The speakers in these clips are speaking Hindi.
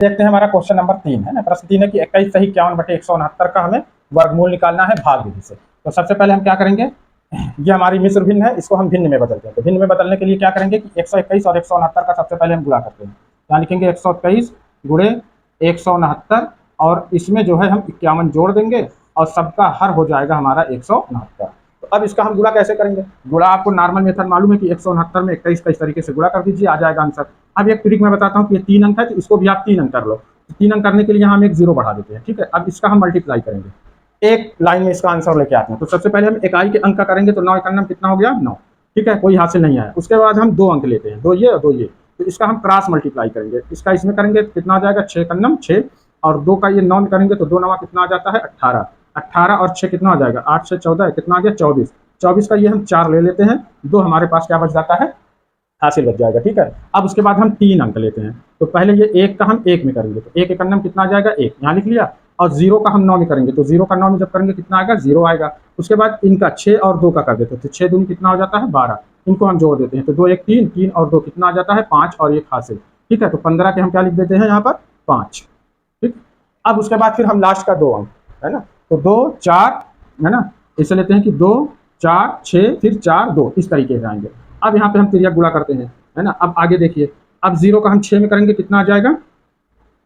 देखते हैं हमारा क्वेश्चन नंबर 3 है ना। प्रश्न 3 है कि 21 सही 51/169 का हमें वर्गमूल निकालना है भाग विधि से। तो सबसे पहले हम क्या करेंगे, ये हमारी मिश्र भिन्न है, इसको हम भिन्न में बदलते हैं। तो भिन्न में बदलने के लिए क्या करेंगे कि 121 और 169 का सबसे पहले हम गुणा करते हैं। यहाँ लिखेंगे 121 गुणे 169 और इसमें जो है हम 51 जोड़ देंगे और सबका हर हो जाएगा हमारा 169। तो अब इसका हम गुणा कैसे करेंगे, गुणा आपको नॉर्मल मेथड मालूम है कि 169 में 21 का इस तरीके से गुणा कर दीजिए, आ जाएगा आंसर। अब एक ट्रिक मैं बताता हूँ कि ये 3 अंक है तो इसको भी आप 3 अंक कर लो। 3 अंक करने के लिए यहाँ हम एक 0 बढ़ा देते हैं, ठीक है। अब इसका हम मल्टीप्लाई करेंगे, एक लाइन में इसका आंसर लेके आते हैं। तो सबसे पहले हम इकाई के अंक का करेंगे तो 9 एकन्नम कितना हो गया 9, ठीक है, कोई हासिल नहीं आया। उसके बाद हम 2 अंक लेते हैं, 2 ये और 2 ये, तो इसका हम क्रॉस मल्टीप्लाई करेंगे। इसका इसमें करेंगे कितना हो जाएगा 6 एकन्नम 6 और 2 का ये 9 करेंगे तो 2 9 कितना आ जाता है 18, 18 और 6 कितना हो जाएगा 8 6 14 कितना आ गया 24, 24 का ये हम 4 ले लेते हैं, 2 हमारे पास क्या बच जाता है हासिल बच जाएगा, ठीक है। अब उसके बाद हम 3 अंक लेते हैं। तो पहले ये 1 का हम 1 में करेंगे तो 1 एकन्नम कितना आ जाएगा 1, यहाँ लिख लिया। और 0 का हम 9 में करेंगे तो 0 का 9 में जब करेंगे कितना आएगा 0 आएगा। उसके बाद इनका 6 और 2 का कर देते हैं तो 6 दूनी कितना हो जाता है 12, इनको हम जोड़ देते हैं तो 2 1 3, 3 और 2 कितना आ जाता है 5 और 1 हासिल, ठीक है। तो 15 के हम क्या लिख देते हैं यहाँ पर 5, ठीक। अब उसके बाद फिर हम लास्ट का 2 अंक है ना, तो 2 4 है ना, इसे लेते हैं कि 2 4 6 फिर 4 2 इस तरीके से आएंगे। अब यहाँ पे हम तिर्यक गुणा करते हैं है ना। अब आगे देखिए, अब 0 का हम 6 में करेंगे कितना आ जाएगा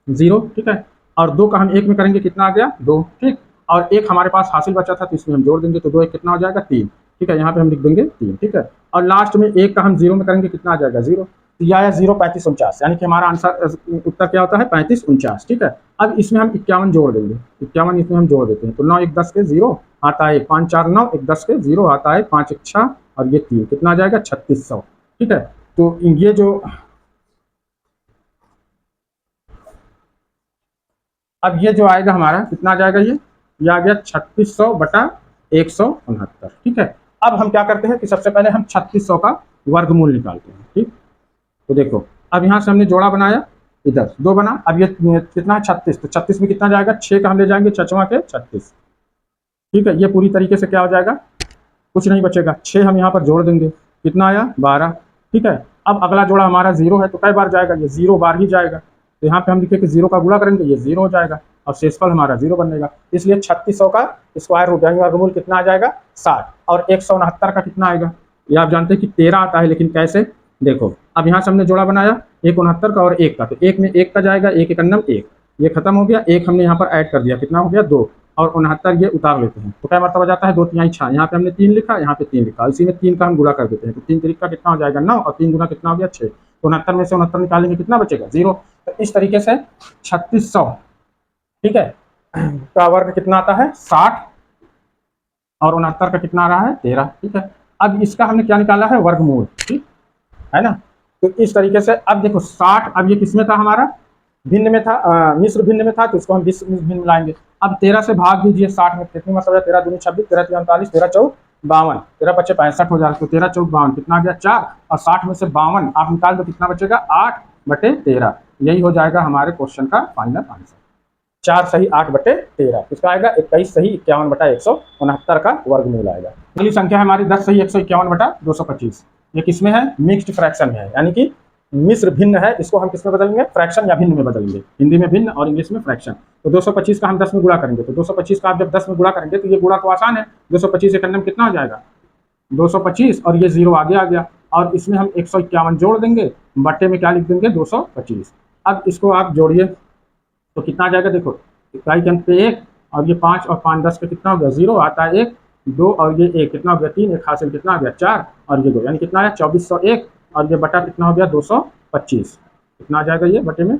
0, ठीक है। और 2 का हम 1 में करेंगे कितना आ गया 2, ठीक। और 1 हमारे पास हासिल बचा था तो इसमें हम जोड़ देंगे तो 2 1 कितना हो जाएगा 3, ठीक है। यहाँ पे हम लिख देंगे 3, ठीक है। और लास्ट में 1 का हम 0 में करेंगे कितना आ जाएगा 0, तो यह आया 0 35 49, यानी कि हमारा आंसर उत्तर क्या होता है 35 49, ठीक है। अब इसमें हम 51 जोड़ देंगे, 51 इसमें हम जोड़ देते हैं तो 9 1 10 के 0 आता है 5 4 9 1 10 के 0 आता है 5 1 6 और ये 3 कितना आ जाएगा 3600, ठीक है। तो ये जो अब ये जो आएगा हमारा कितना आ जाएगा, ये आ गया 3600/169, ठीक है। अब हम क्या करते हैं कि सबसे पहले हम 3600 का वर्गमूल निकालते हैं, ठीक। तो देखो अब यहाँ से हमने जोड़ा बनाया, इधर 2 बना, अब ये कितना है 36, तो 36 में कितना जाएगा 6 का हम ले जाएंगे 6 के 36, ठीक है। ये पूरी तरीके से क्या हो जाएगा कुछ नहीं बचेगा, 6 हम यहाँ पर जोड़ देंगे कितना आया 12, ठीक है। अब अगला जोड़ा हमारा 0 है तो कई बार जाएगा, ये 0 बार ही जाएगा। तो यहाँ पे हम लिखे कि 0 का गुणा करेंगे ये 0 हो जाएगा और शेषफल हमारा 0 बनेगा। इसलिए 3600 का स्क्वायर रूट यानी वर्गमूल कितना आ जाएगा 60 और 169 का कितना आएगा, ये आप जानते हैं कि 13 आता है, लेकिन कैसे देखो। अब यहाँ से हमने जोड़ा बनाया 169 का और 1 का, तो 1 में 1 का जाएगा 1 एकन्नम 1, ये खत्म हो गया। 1 हमने यहाँ पर ऐड कर दिया कितना हो गया 2 और 69 ये उतार लेते हैं तो क्या मरतबा जाता है 2 3 6, यहाँ पे हमने 3 लिखा यहाँ पे 3 लिखा, इसी में 3 का हम गुणा कर देते हैं तो 3 3 का कितना हो जाएगा 9 और 3 गुना कितना हो गया 6, तो 69 में से 69 निकालेंगे कितना बचेगा 0। तो इस तरीके से 3600, ठीक है, का वर्ग कितना आता है 60 और 69 का कितना आ रहा है 13, ठीक है। अब इसका हमने क्या निकाला है वर्गमूल, ठीक है ना। तो इस तरीके से अब देखो 60, अब ये किसमें था हमारा भिन्न में था, मिश्र भिन्न में था तो इसको हम मिश्र भिन्न में लाएंगे। अब 13 से भाग दीजिए 60 में, कितनी मतलब 13 दूनी 26, 13 3 39, 13 4 52, 13 5 65 हो जाएगा। तो 13 4 52 कितना आ गया 4 और 60 में से 52 आप निकाल दो कितना बचेगा 8/13, यही हो जाएगा हमारे क्वेश्चन का फाइनल आंसर। 4 सही 8/13, इसका आएगा 21 सही 51/169 का वर्गमूल आएगा। अगली संख्या है हमारी 10 सही 151/225, ये किसमें है मिक्स्ड फ्रैक्शन में है, यानी कि मिश्र भिन्न है। इसको हम किसमें बदलेंगे फ्रैक्शन या भिन्न में बदलेंगे, हिंदी में भिन्न और इंग्लिश में फ्रैक्शन। तो 225 का हम 10 में गुणा करेंगे तो 225 का आप जब 10 में गुणा करेंगे तो ये गुणा तो आसान है, 225 एकन्नम कितना हो जाएगा 225 और ये 0 आगे आ गया और इसमें हम 151 जोड़ देंगे, बट्टे में क्या लिख देंगे 225। अब इसको आप जोड़िए तो कितना आ जाएगा, देखो इकाई के अंक पे 1 और ये 5 और 5 10 पे कितना हो गया 0 आता है 1 2 और ये 1 कितना हो गया 3, 1 हासिल कितना आ गया 4 और ये 2, यानी कितना आया 2401 और ये बटा कितना हो गया 225, कितना आ जाएगा ये बटे में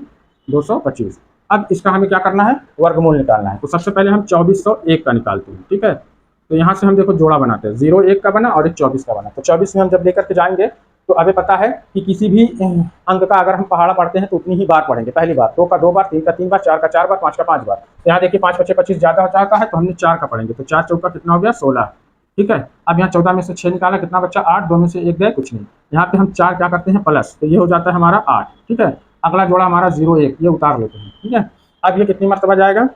225। अब इसका हमें क्या करना है वर्गमूल निकालना है। तो सबसे पहले हम 2401 का निकालते हैं, ठीक है। तो यहाँ से हम देखो जोड़ा बनाते हैं, 0 1 का बना और 1 24 का बना। तो 24 में हम जब लेकर के जाएंगे तो अभी पता है कि किसी भी अंक का अगर हम पहाड़ा पढ़ते हैं तो उतनी ही बार पढ़ेंगे, पहली बार 2 का 2 बार, 3 का 3 बार, 4 का 4 बार, 5 का 5 बार। तो यहाँ देखिए 5 5 25 ज़्यादा हो जाता है तो हमने 4 का पढ़ेंगे, तो 4 चौका कितना हो गया 16, ठीक है। अब यहाँ 14 में से 6 निकाला कितना बच्चा 8, 2 में से 1 गए कुछ नहीं, यहाँ पे हम 4 क्या करते हैं प्लस, तो ये हो जाता है हमारा 8, ठीक है। अगला जोड़ा हमारा 0 1 ये उतार लेते हैं, ठीक है। अब ये कितनी मरतबा जाएगा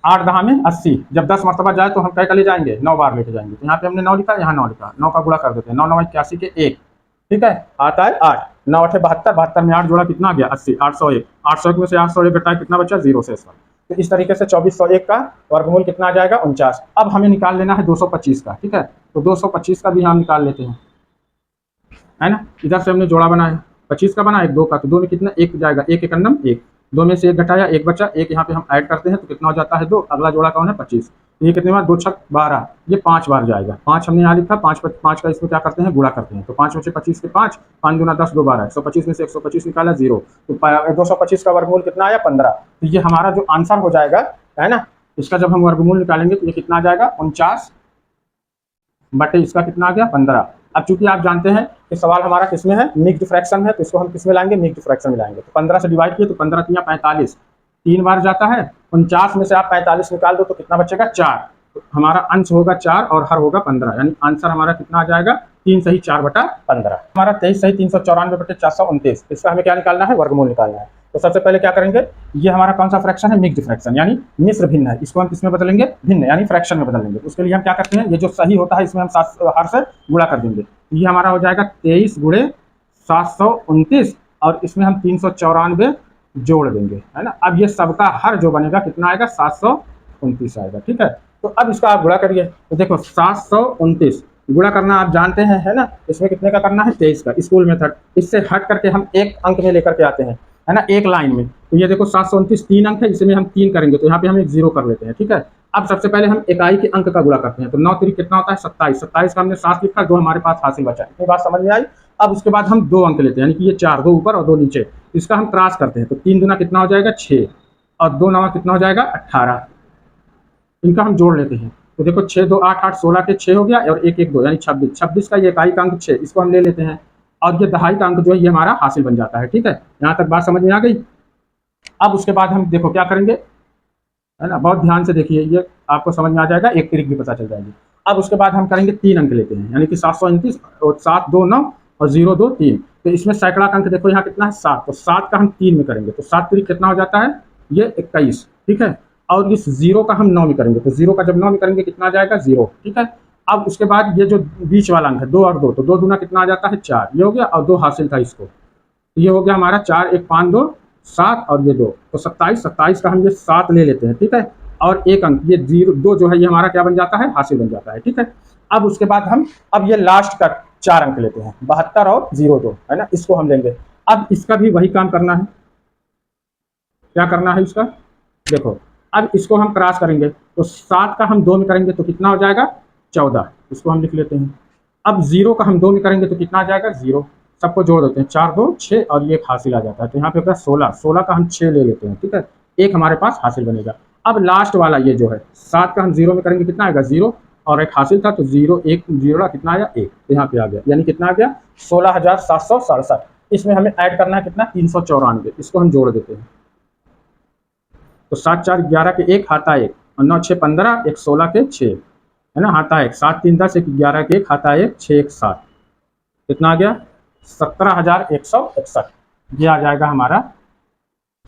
8 10 में 80, जब 10 मरतबा जाए तो हम क्या ले जाएंगे 9 बार लेके जाएंगे। तो यहाँ पे हमने 9 लिखा, यहाँ 9 लिखा, 9 का गुणा कर देते हैं, 9 9 81 के 1, ठीक है, आता है 8। 9 अठे 72, 72 में 8 जोड़ा कितना आ गया 80, 801, 801 में से 801 घटाए कितना बचा 0 से 100। तो इस तरीके से 2401 का वर्गमूल कितना आ जाएगा 49। अब हमें निकाल लेना है 225 का, ठीक है। तो 225 का भी हम निकाल लेते हैं, है ना। इधर से हमने जोड़ा बनाया 25 का बना, एक 2 का, तो 2 में कितना 1 जाएगा, 1 एकन्नम 1, 2 में से 1 घटाया 1 बचा, 1 यहाँ पे हम ऐड करते हैं तो कितना हो जाता है 2। अगला जोड़ा कौन है 25, ये कितने बार 2 छक 12, ये 5 बार जाएगा। 5 हमने यहाँ लिखा, 5 का इसमें क्या करते हैं गुणा करते हैं, तो 5 बचे 25 के 5, 5 दूना 10, 2 12, 125 में से 125 निकाला 0, तो 225 का वर्गमूल कितना आया 15। तो ये हमारा जो आंसर हो जाएगा, है ना, इसका जब हम वर्गमूल निकालेंगे तो ये कितना आ जाएगा 49 बटे इसका कितना आ गया 15। अब चूंकि आप जानते हैं कि सवाल हमारा किसमें है, मिक्स्ड फ्रैक्शन है, तो इसको हम किसमें लाएंगे मिक्स्ड फ्रैक्शन में लाएंगे। तो 15 से डिवाइड किए तो 15 3 45, 3 बार जाता है। 49 में से आप 45 निकाल दो तो कितना बचेगा 4, तो हमारा अंश होगा 4 और हर होगा 15, यानी आंसर हमारा कितना आ जाएगा 3 सही 4 बटा 15। हमारा 23 सही 394 बटे 429, इसका हमें क्या निकालना है वर्गमूल निकालना है। तो सबसे पहले क्या करेंगे, ये हमारा कौन सा फ्रैक्शन है मिक्स्ड फ्रैक्शन, यानी मिश्र भिन्न है, इसको हम किसमें बदलेंगे भिन्न, यानी फ्रैक्शन में बदलेंगे। उसके लिए हम क्या करते हैं, ये जो सही होता है इसमें हम हर से गुणा कर देंगे। ये हमारा हो जाएगा 23 गुणे 729 और इसमें हम 394 जोड़ देंगे, है ना। अब ये सबका हर जो बनेगा कितना आएगा 729 आएगा, ठीक है। तो अब इसका आप गुणा करिए, तो देखो 729 गुणा करना आप जानते हैं, है ना। इसमें कितने का करना है 23 का, स्कूल मेथड। इससे हट करके हम एक अंक में लेकर के आते हैं, है ना, एक लाइन में। तो ये देखो 729 3 अंक है, इसमें हम 3 करेंगे तो यहाँ पे हम एक 0 कर लेते हैं, ठीक है। अब सबसे पहले हम इकाई के अंक का गुणा करते हैं, तो 9 3 कितना होता है 27, 27 का हमने 7 लिखा, 2 हमारे पास हासिल बचा। इतनी बात समझ में आई। अब उसके बाद हम 2 अंक लेते हैं, यानी कि ये 4, 2 ऊपर और 2 नीचे, इसका हम क्रॉस करते हैं, तो 3 दूना कितना हो जाएगा 6 और 2 नवा कितना हो जाएगा 18, इनका हम जोड़ लेते हैं। तो देखो 6 2 8 8 16 के 6 हो गया और 1 1 2 यानी 26, 26 का ये इकाई का अंक 6, इसको हम ले लेते हैं और ये दहाई का अंक जो है ये हमारा हासिल बन जाता है, ठीक है। यहाँ तक बात समझ में आ गई। अब उसके बाद हम देखो क्या करेंगे, है ना, बहुत ध्यान से देखिए, ये आपको समझ में आ जाएगा, एक ट्रिक भी पता चल जाएगी। अब उसके बाद हम करेंगे 3 अंक लेते हैं, यानी कि 729 और 7 2 9 और 0 2 3, तो इसमें सैकड़ा का अंक देखो यहाँ कितना है 7, तो 7 का हम 3 में करेंगे, तो 7 3 कितना हो जाता है ये 21, ठीक है। और इस 0 का हम 9 में करेंगे, तो 0 का जब 9 में करेंगे कितना आ जाएगा 0, ठीक है। अब उसके बाद ये जो बीच वाला अंक है 2 और 2, तो 2 दूना कितना आ जाता है 4, ये हो गया, और 2 हासिल था इसको, ये हो गया हमारा 4 1 5 2 7 और ये 2, तो 27, 27 का हम ये 7 ले लेते हैं, ठीक है। और एक अंक ये 0 2 जो है ये हमारा क्या बन जाता है हासिल बन जाता है, ठीक है। अब उसके बाद हम अब ये लास्ट का 4 अंक लेते हैं, 72 और 02, है ना, इसको हम लेंगे। अब इसका भी वही काम करना है, क्या करना है इसका, देखो अब इसको हम क्रॉस करेंगे, तो 7 का हम 2 में करेंगे तो कितना हो जाएगा 14, इसको हम लिख लेते हैं। अब 0 का हम 2 में करेंगे तो कितना आ जाएगा 0, सबको जोड़ देते हैं, 4 2 6 और ये एक हासिल आ जाता है, तो यहाँ पे होगा 16, 16 का हम 6 ले लेते हैं, ठीक है, एक हमारे पास हासिल बनेगा। अब लास्ट वाला ये जो है 7 का हम 0 में करेंगे कितना आएगा 0 और एक हासिल था, तो 0 1 0 कितना आया 1, तो यहाँ पे आ गया, यानी कितना आ गया 16,767। इसमें हमें ऐड करना है कितना 394, इसको हम जोड़ देते हैं, तो 7 4 11 के 1 हाथा 1 और 9 6 15 1 16 के 6, है ना, हाथा 1, 7 3 10 1 11 के 1 हाथा 1 6 1 7, कितना आ गया 17,161, ये आ जाएगा हमारा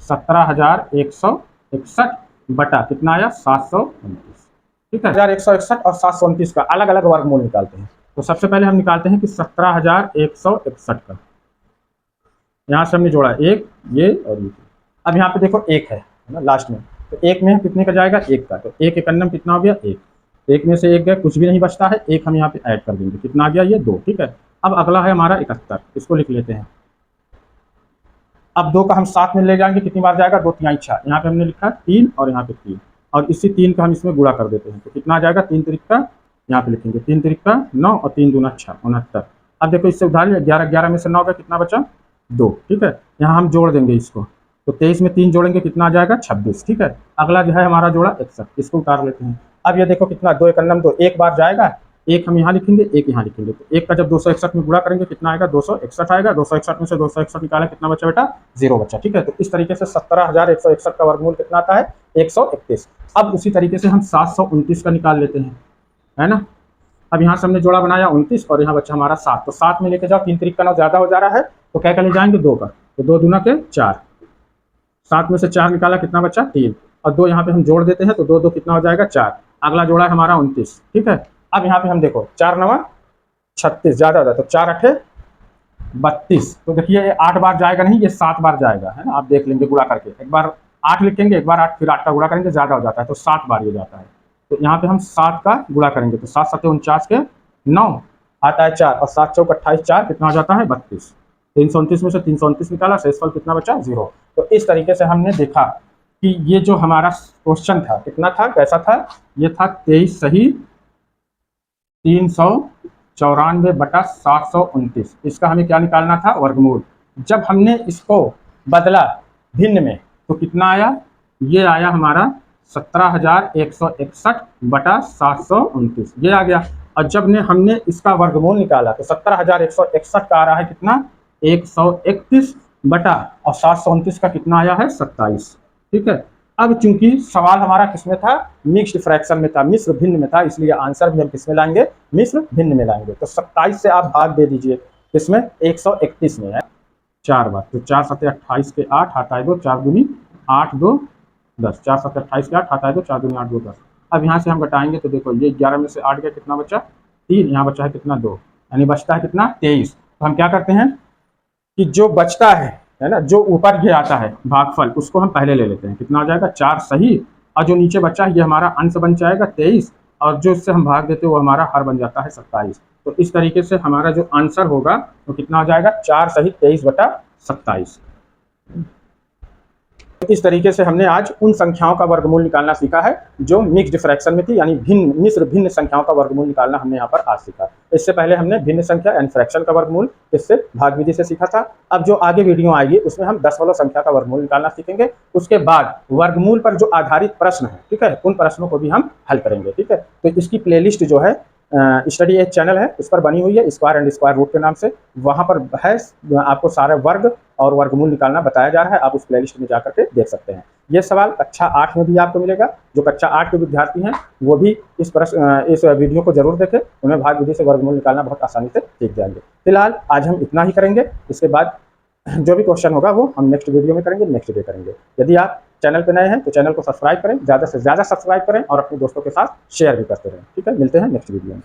17,161 बटा कितना आया 729, ठीक है। 1161 और 729 का अलग अलग वर्गमूल निकालते हैं। तो सबसे पहले हम निकालते हैं कि 17,161 का, यहाँ से हमने जोड़ा एक ये और ये, अब यहाँ पे देखो एक है ना लास्ट में, तो एक में कितने का जाएगा 1 का, तो 1 एकन्नम कितना हो गया 1, 1 में से 1 गया, कुछ भी नहीं बचता है, 1 हम यहाँ पे ऐड कर देंगे, कितना आ गया ये 2, ठीक है। अब अगला है हमारा 71, इसको लिख लेते हैं। अब 2 का हम 7 में ले जाएंगे, कितनी बार जाएगा 2 3 6, यहाँ पे हमने लिखा 3 और यहाँ पे 3, और इसी 3 का हम इसमें गुणा कर देते हैं, तो कितना आ जाएगा 3 3 का, यहाँ पे लिखेंगे 3 3 का 9 और 3 दूना 6 69। अब देखो इससे उधार लिया 11 11 में से 9 का कितना बचा 2, ठीक है। यहाँ हम जोड़ देंगे इसको, तो 23 में 3 जोड़ेंगे कितना आ जाएगा 26, ठीक है। अगला जो है हमारा जोड़ा 61, इसको उतार लेते हैं। अब ये देखो कितना 2 एकन्नम 2, एक बार जाएगा, एक हम यहाँ लिखेंगे एक यहाँ लिखेंगे, तो एक का जब 261 में गुणा करेंगे कितना आएगा 261 आएगा, 261 में से 261 निकाला कितना बचा बेटा 0 बचा, ठीक है। तो इस तरीके से 17,161 का वर्गमूल कितना आता है 131। अब उसी तरीके से हम 729 का निकाल लेते हैं, है ना। अब यहाँ से हमने जोड़ा बनाया 29 और यहाँ बचा हमारा 7, तो 7 में लेके जाओ, 3 3 का 9 ज़्यादा हो जा रहा है, तो क्या कर ले जाएंगे 2 का, तो 2 दूना के 4, 7 में से 4 निकाला कितना बचा 3 और 2 यहाँ पे हम जोड़ देते हैं, तो 2 2 कितना हो जाएगा 4। अगला जोड़ा है हमारा 29, ठीक है। अब यहाँ पे हम देखो 4 9 36 ज़्यादा होता है, तो 4 8 32। तो देखिए 8 बार जाएगा नहीं, ये 7 बार जाएगा, है ना। आप देख लेंगे गुणा करके, एक बार 8 लिखेंगे, एक बार 8, फिर 8 का गुणा करेंगे, ज़्यादा हो जाता है तो 7 बार ये जाता है। तो यहाँ पे हम 7 का गुणा करेंगे तो 7 7 49 के 9 आता है 4, और 7 चौक 28, 4 कितना हो जाता है 32। 329 में से 329 निकाला, शेषफल कितना बचा 0। तो इस तरीके से हमने देखा कि ये जो हमारा क्वेश्चन था कितना था, कैसा था, ये था 23 सही 394/729। इसका हमें क्या निकालना था, वर्गमूल। जब हमने इसको बदला भिन्न में तो कितना आया, ये आया हमारा 17,161/729, ये आ गया। और जब ने हमने इसका वर्गमूल निकाला तो 17,161 का आ रहा है कितना 131 बटा, और 729 का कितना आया है 27। ठीक है। अब चूंकि सवाल हमारा किसमें था, मिक्स्ड फ्रैक्शन में था, मिश्र भिन्न में था, इसलिए आंसर भी हम किसमें लाएंगे, मिश्र भिन्न में लाएंगे। तो 27 से आप भाग दे दीजिए, किसमें 131 में है 4 बार, तो 4 7 28 के 8 हटाए दो, 4 दूनी 8 2 10, 4 7 28 के 8 हटाए दो, 4 दूनी 8 2 10। अब यहाँ से हम घटाएंगे तो देखो ये 11 में से 8 गया, कितना बचा 3, यहाँ बचा है कितना 2, यानी बचता है कितना 23। तो हम क्या करते हैं कि जो बचता है ना, जो ऊपर ये आता है भागफल, उसको हम पहले ले लेते हैं, कितना हो जाएगा 4 सही, और जो नीचे बचा है ये हमारा अंश बन जाएगा 23, और जो इससे हम भाग देते हैं वो हमारा हर बन जाता है 27। तो इस तरीके से हमारा जो आंसर होगा वो कितना हो जाएगा 4 सही 23/27। इस तरीके से हमने आज उन संख्याओं का वर्गमूल निकालना सीखा है जो मिक्स्ड फ्रैक्शन में थी, यानी भिन्न मिश्र भिन्न संख्याओं का वर्गमूल निकालना हमने यहाँ पर आज सीखा। इससे पहले हमने भिन्न संख्या यानी फ्रैक्शन का वर्गमूल इससे भाग विधि से सीखा था। अब जो आगे वीडियो आएगी उसमें हम दशमलव संख्या का वर्गमूल निकालना सीखेंगे। उसके बाद वर्गमूल पर जो आधारित प्रश्न है, ठीक है, उन प्रश्नों को भी हम हल करेंगे। ठीक है, तो इसकी प्लेलिस्ट जो है स्टडी एक चैनल है उस पर बनी हुई है, स्क्वायर एंड स्क्वायर रूट के नाम से। वहाँ पर है आपको सारे वर्ग और वर्गमूल निकालना बताया जा रहा है, आप उस प्लेलिस्ट में जाकर के देख सकते हैं। ये सवाल कक्षा 8 में भी आपको मिलेगा। जो कक्षा 8 के विद्यार्थी हैं वो भी इस वीडियो को जरूर देखें, उन्हें भाग विधि से वर्गमूल निकालना बहुत आसानी से सीख जाएंगे। फिलहाल आज हम इतना ही करेंगे, इसके बाद जो भी क्वेश्चन होगा वो हम नेक्स्ट वीडियो में करेंगे, नेक्स्ट डे करेंगे। यदि आप चैनल पर नए हैं तो चैनल को सब्सक्राइब करें, ज़्यादा से ज़्यादा सब्सक्राइब करें और अपने दोस्तों के साथ शेयर भी करते रहें। ठीक है, मिलते हैं नेक्स्ट वीडियो में।